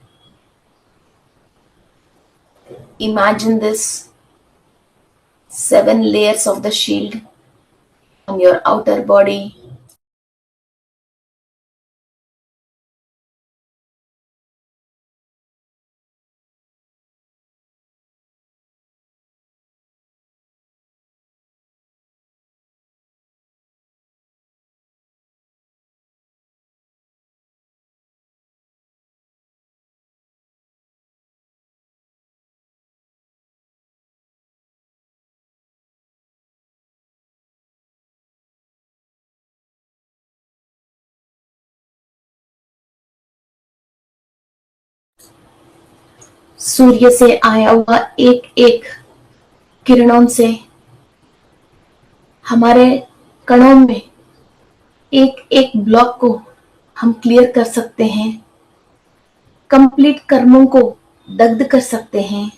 Imagine this 7 layers of the shield on your outer body. सूर्य से आया हुआ एक एक किरणों से हमारे कणों में एक एक ब्लॉक को हम क्लियर कर सकते हैं, कंप्लीट कर्मों को दग्ध कर सकते हैं।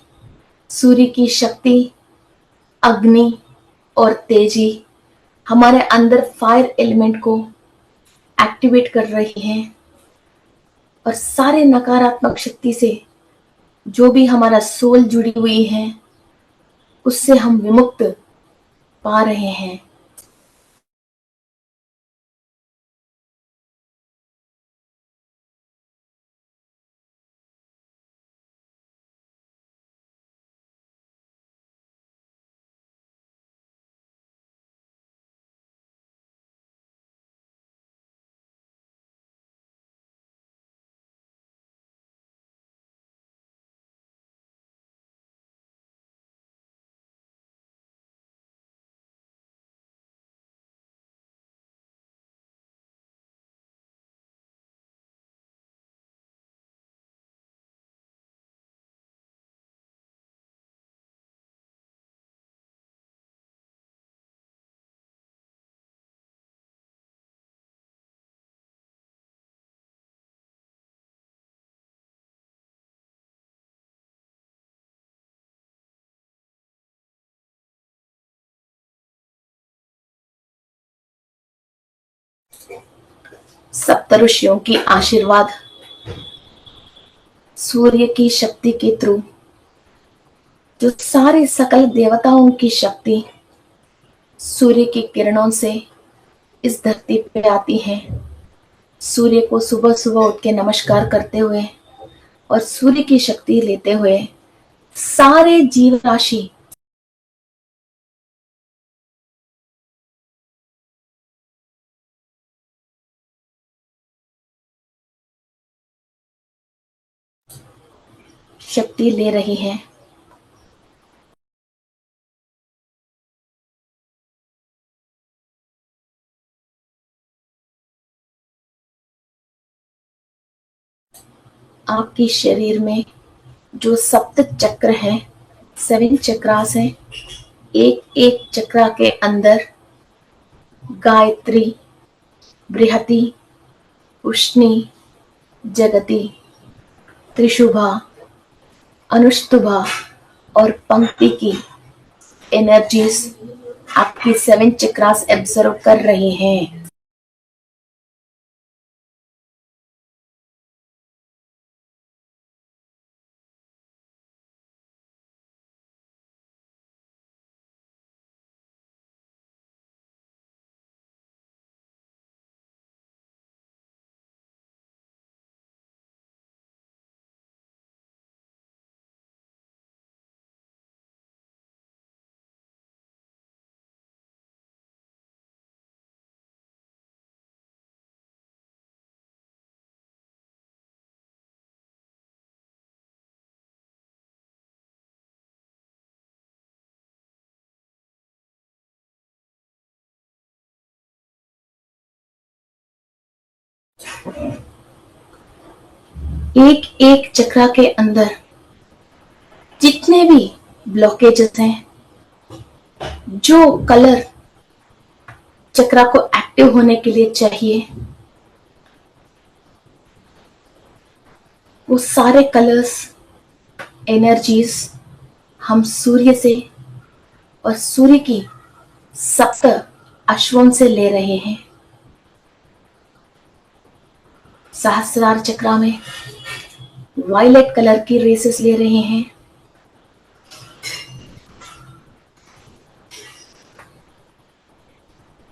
सूर्य की शक्ति, अग्नि और तेजी हमारे अंदर फायर एलिमेंट को एक्टिवेट कर रही है और सारे नकारात्मक शक्ति से जो भी हमारा सोल जुड़ी हुई है उससे हम विमुक्त पा रहे हैं। सप्तऋषियों की आशीर्वाद, सूर्य की शक्ति के थ्रू जो सारे सकल देवताओं की शक्ति सूर्य की किरणों से इस धरती पे आती है। सूर्य को सुबह सुबह उठ के नमस्कार करते हुए और सूर्य की शक्ति लेते हुए सारे जीव राशि शक्ति ले रही है। आपके शरीर में जो सप्त चक्र हैं, 7 चक्रास हैं, एक एक चक्रा के अंदर गायत्री, बृहति, उष्णी, जगति, त्रिशुभा, अनुष्टुभा और पंक्ति की एनर्जीज आपकी 7 चक्रास एब्जॉर्व कर रही हैं। एक एक चक्रा के अंदर जितने भी ब्लॉकेजेस हैं, जो कलर चक्रा को एक्टिव होने के लिए चाहिए, वो सारे कलर्स, एनर्जीज हम सूर्य से और सूर्य की सप्त अश्वों से ले रहे हैं। सहस्रार चक्रा में वायलेट कलर की रेसेस ले रहे हैं।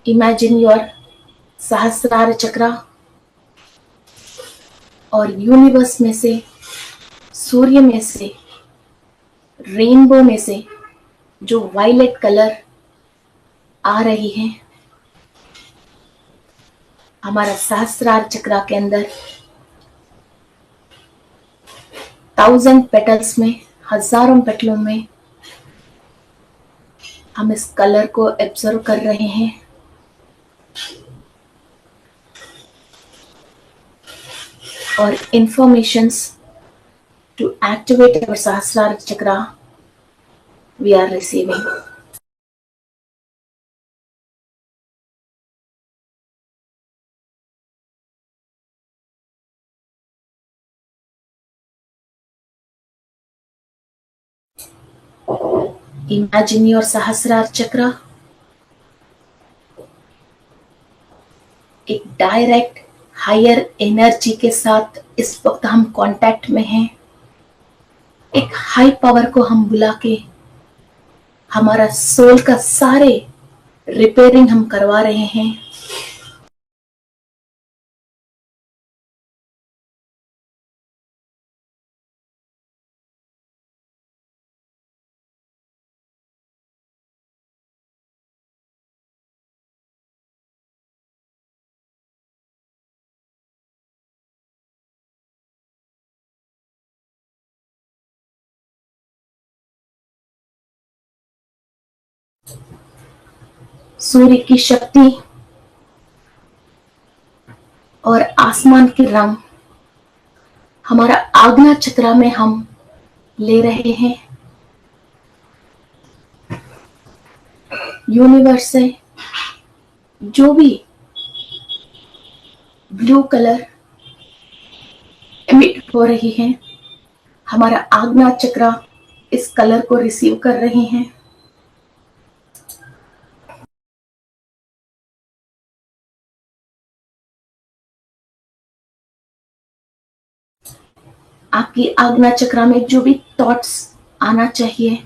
इमेजिन योर सहस्रार चक्रा और यूनिवर्स में से, सूर्य में से, रेनबो में से जो वायलेट कलर आ रही है हमारा सहस्रार चक्रा के अंदर, 1000 पेटल्स में, हजारों पेटलों में हम इस कलर को एब्जॉर्व कर रहे हैं। और informations To activate our Sahasrara chakra, we are receiving. Imagine your Sahasrara chakra एक डायरेक्ट हायर एनर्जी के साथ इस वक्त हम कांटेक्ट में हैं। एक हाई पावर को हम बुला के हमारा सोल का सारे रिपेयरिंग हम करवा रहे हैं। सूर्य की शक्ति और आसमान के रंग हमारा आज्ञा चक्रा में हम ले रहे हैं। यूनिवर्स से जो भी ब्लू कलर एमिट हो रही है, हमारा आज्ञा चक्रा इस कलर को रिसीव कर रहे हैं। आपकी आज्ञा चक्रा में जो भी थॉट्स आना चाहिए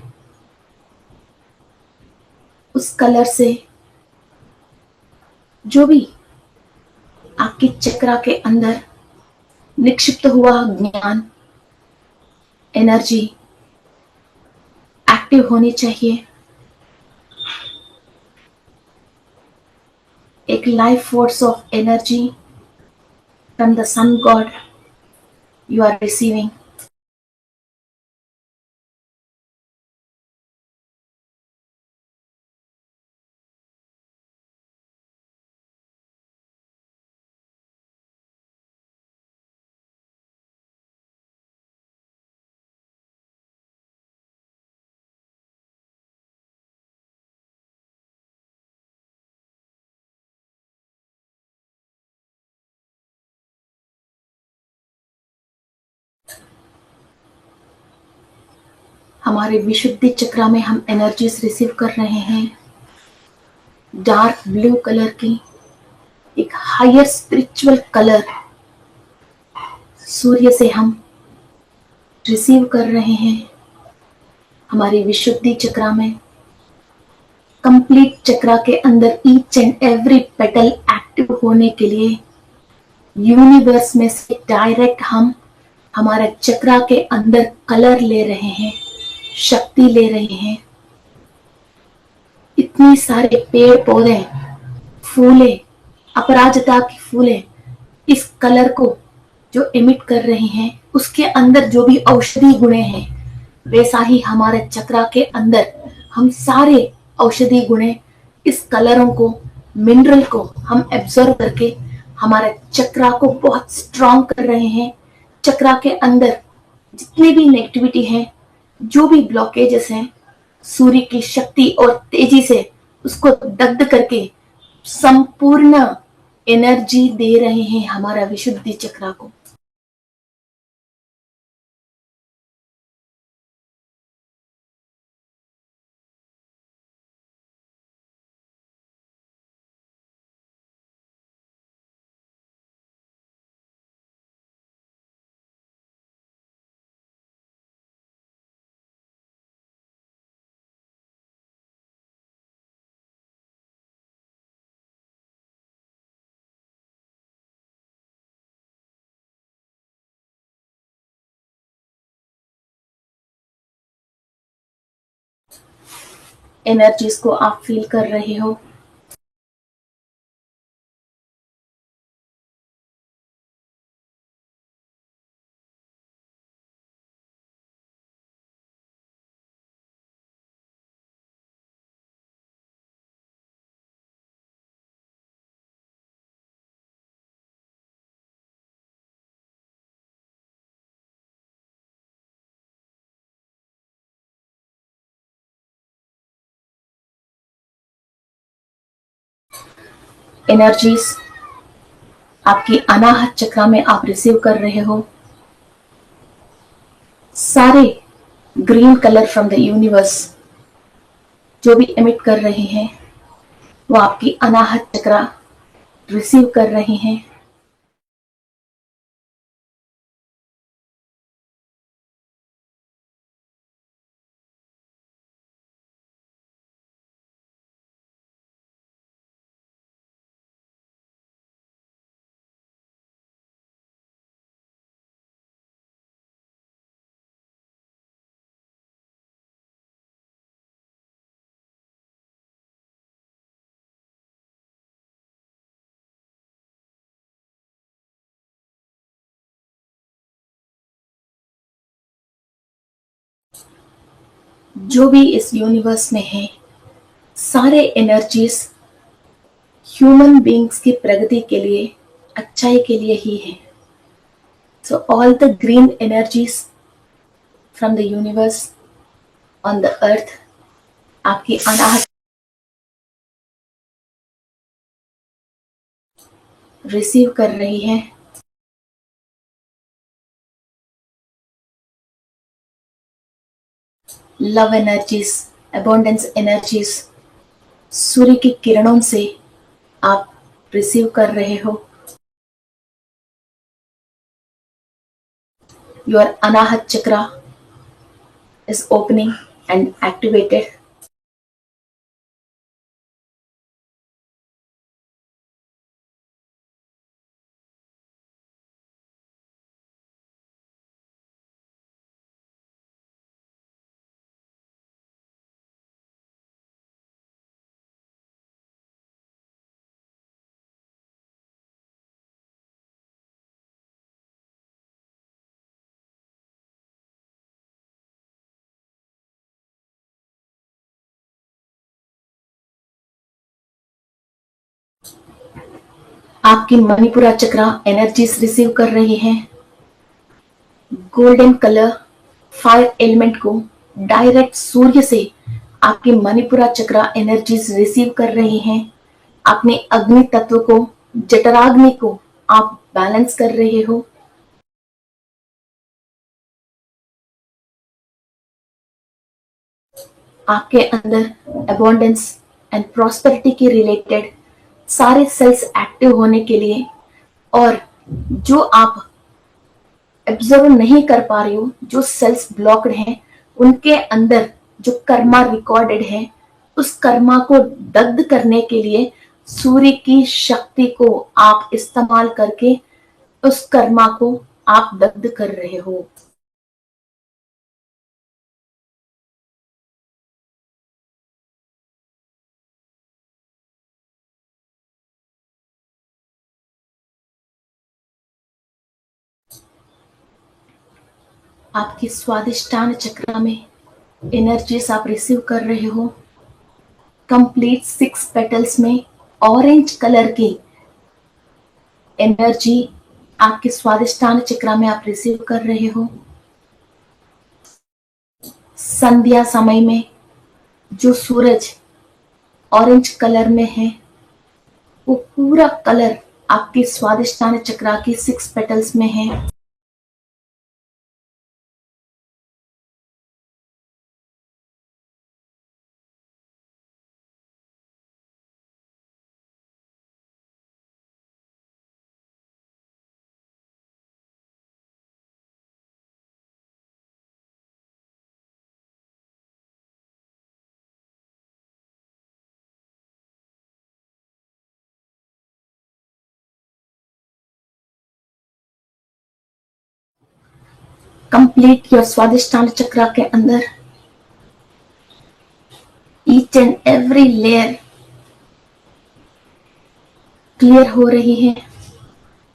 उस कलर से जो भी आपके चक्रा के अंदर निक्षिप्त हुआ ज्ञान एनर्जी एक्टिव होनी चाहिए। एक life force of energy from the sun god you are receiving. हमारे विशुद्धि चक्रा में हम एनर्जीज रिसीव कर रहे हैं डार्क ब्लू कलर की। एक हायर स्पिरिचुअल कलर सूर्य से हम रिसीव कर रहे हैं। हमारी विशुद्धि चक्रा में कंप्लीट चक्रा के अंदर each and every petal active होने के लिए यूनिवर्स में से डायरेक्ट हम हमारे चक्रा के अंदर कलर ले रहे हैं, शक्ति ले रहे हैं। इतनी सारे पेड़ पौधे फूले अपराजिता की फूले इस कलर को जो इमिट कर रहे हैं उसके अंदर जो भी औषधि गुण हैं वैसा ही हमारे चक्रा के अंदर हम सारे औषधि गुण इस कलरों को मिनरल को हम एब्जॉर्व करके हमारे चक्रा को बहुत स्ट्रांग कर रहे हैं। चक्रा के अंदर जितने भी नेगेटिविटी है, जो भी ब्लॉकेजेस हैं, सूर्य की शक्ति और तेजी से उसको दग्ध करके संपूर्ण एनर्जी दे रहे हैं हमारा विशुद्धि चक्रा को। एनर्जीज को आप फील कर रहे हो। एनर्जीज आपकी अनाहत चक्र में आप रिसीव कर रहे हो। सारे green colour from the universe जो भी एमिट कर रहे हैं वो आपकी अनाहत चक्र रिसीव कर रहे हैं। जो भी इस यूनिवर्स में है सारे एनर्जीज ह्यूमन बीइंग्स की प्रगति के लिए, अच्छाई के लिए ही है। So all the green energies from the universe on the earth आपकी अनाहत रिसीव कर रही है। लव एनर्जीज, अबंडेंस एनर्जीज सूर्य की किरणों से आप रिसीव कर रहे हो। योर अनाहत चक्र is opening and activated. आपकी मणिपुरा चक्र एनर्जीज रिसीव कर रही हैं। गोल्डन कलर फायर एलिमेंट को डायरेक्ट सूर्य से आपके मणिपुरा चक्र एनर्जीज रिसीव कर रही हैं। अपने अग्नि तत्व को, जठराग्नि को आप बैलेंस कर रहे हो। आपके अंदर अबंडेंस एंड प्रॉस्पेरिटी के रिलेटेड सारे सेल्स एक्टिव होने के लिए, और जो आप ऑब्जर्व नहीं कर पा रही हो, जो सेल्स ब्लॉक्ड हैं, उनके अंदर जो कर्मा रिकॉर्डेड है, उस कर्मा को दग्ध करने के लिए सूर्य की शक्ति को आप इस्तेमाल करके उस कर्मा को आप दग्ध कर रहे हो। आपकी स्वादिष्टान चक्र में एनर्जीज आप रिसीव कर रहे हो। कंप्लीट 6 पेटल्स में ऑरेंज कलर की एनर्जी आपके स्वादिष्टान चक्र में आप रिसीव कर रहे हो। संध्या समय में जो सूरज ऑरेंज कलर में है, वो पूरा कलर आपके स्वादिष्टान चक्र की 6 पेटल्स में है। कंप्लीट योर स्वादिष्टान चक्र के अंदर each and every layer clear हो रही है।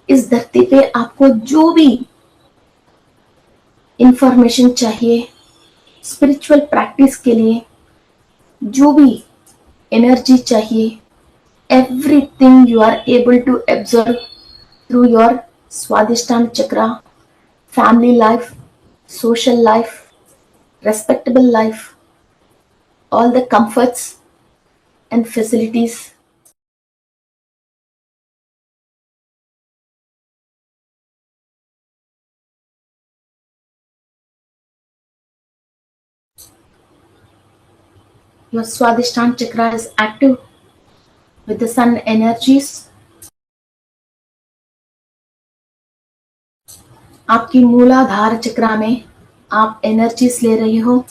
इस धरती पे आपको जो भी इंफॉर्मेशन चाहिए स्पिरिचुअल प्रैक्टिस के लिए, जो भी एनर्जी चाहिए, everything you are able to observe through your Swadhisthana chakra. Family life, social life, respectable life, all the comforts and facilities Your Swadhisthana chakra is active with the sun energies. आपकी मूलाधार चक्रा में आप energies ले रही हो।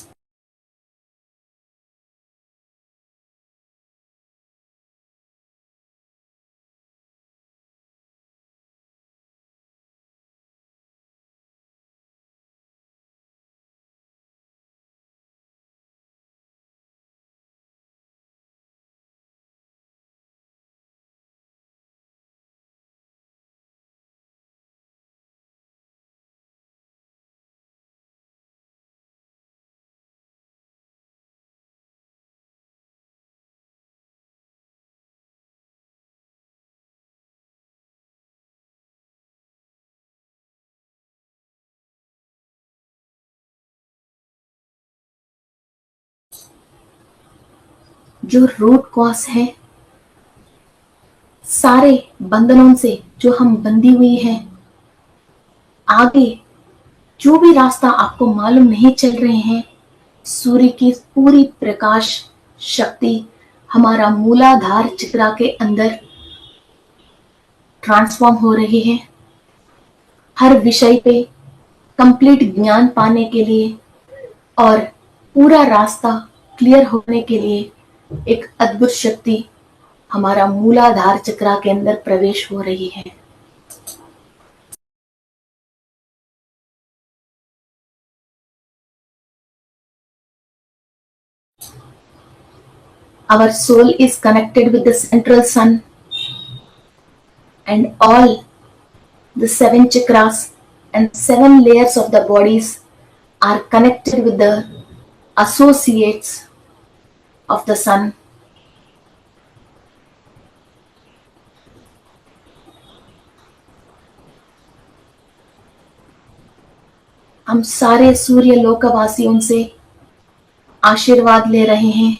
जो रूट कॉज है सारे बंधनों से जो हम बंधी हुई हैं, आगे जो भी रास्ता आपको मालूम नहीं चल रहे हैं, सूर्य की पूरी प्रकाश शक्ति हमारा मूलाधार चक्रा के अंदर ट्रांसफॉर्म हो रही है। हर विषय पे कंप्लीट ज्ञान पाने के लिए और पूरा रास्ता क्लियर होने के लिए एक अद्भुत शक्ति हमारा मूलाधार चक्रा के अंदर प्रवेश हो रही है। Our soul is connected with the central sun and all the 7 chakras and 7 layers of the bodies are connected with the associates of the sun. हम सारे सूर्य लोकवासियों से आशीर्वाद ले रहे हैं।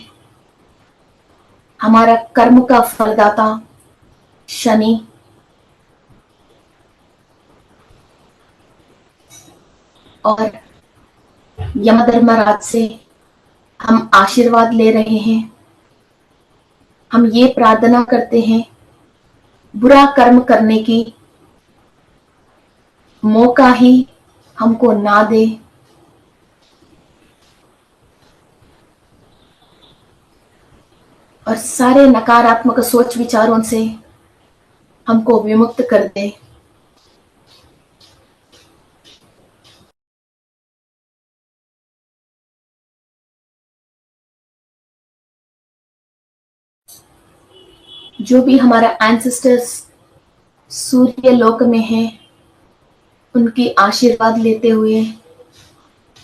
हमारा कर्म का फलदाता शनि और यमधर्मराज से हम आशीर्वाद ले रहे हैं। हम ये प्रार्थना करते हैं बुरा कर्म करने की मौका ही हमको ना दे। और सारे नकारात्मक सोच विचारों से हमको विमुक्त कर दे। जो भी हमारा एंसेस्टर्स सूर्य लोक में हैं, उनकी आशीर्वाद लेते हुए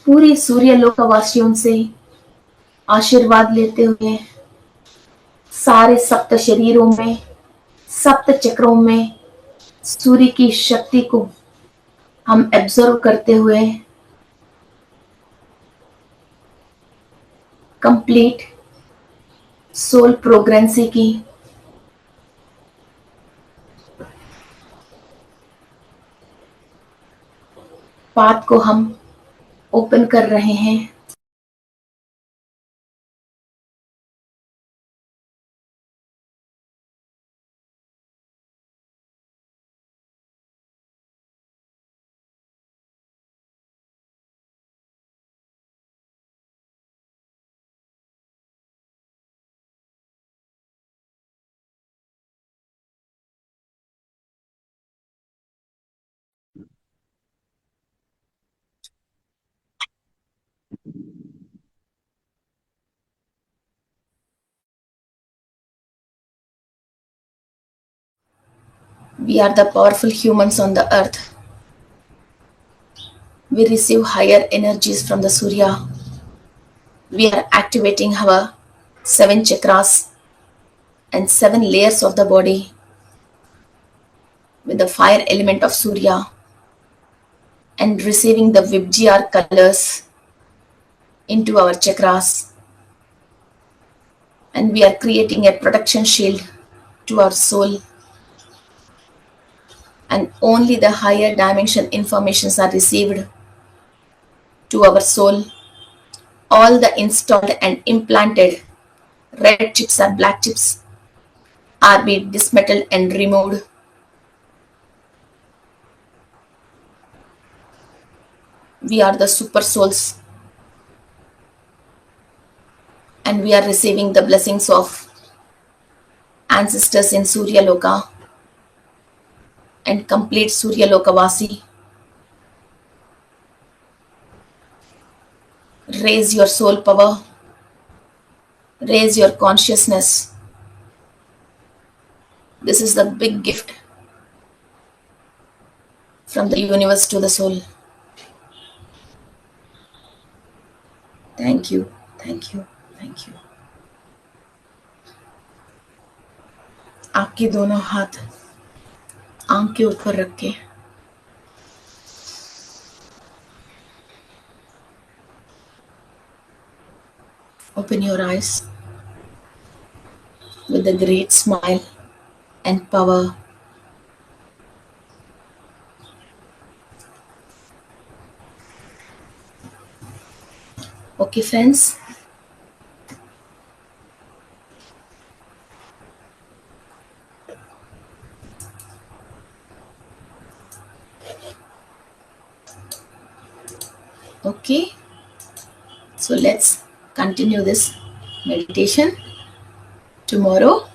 पूरी सूर्य लोकवासियों से आशीर्वाद लेते हुए सारे सप्त शरीरों में, सप्त चक्रों में सूर्य की शक्ति को हम एब्जॉर्व करते हुए कंप्लीट सोल प्रोग्रेंसी की पाथ को हम ओपन कर रहे हैं। We are the powerful humans on the earth. We receive higher energies from the Surya. We are activating our 7 chakras and 7 layers of the body with the fire element of Surya and receiving the Vibgr colors into our chakras. And we are creating a protection shield to our soul. And only the higher dimension informations are received to our soul. All the installed and implanted red chips or black chips are be dismantled and removed. We are the super souls and we are receiving the blessings of ancestors in Surya Loka and complete Surya Lokavasi. Raise your soul power, raise your consciousness. This is the big gift from the universe to the soul. Thank you, thank you, thank you. आपके दोनों हाथ आंख के ऊपर रख के open your eyes with a great smile and power. Okay, friends. Okay, so let's continue this meditation tomorrow.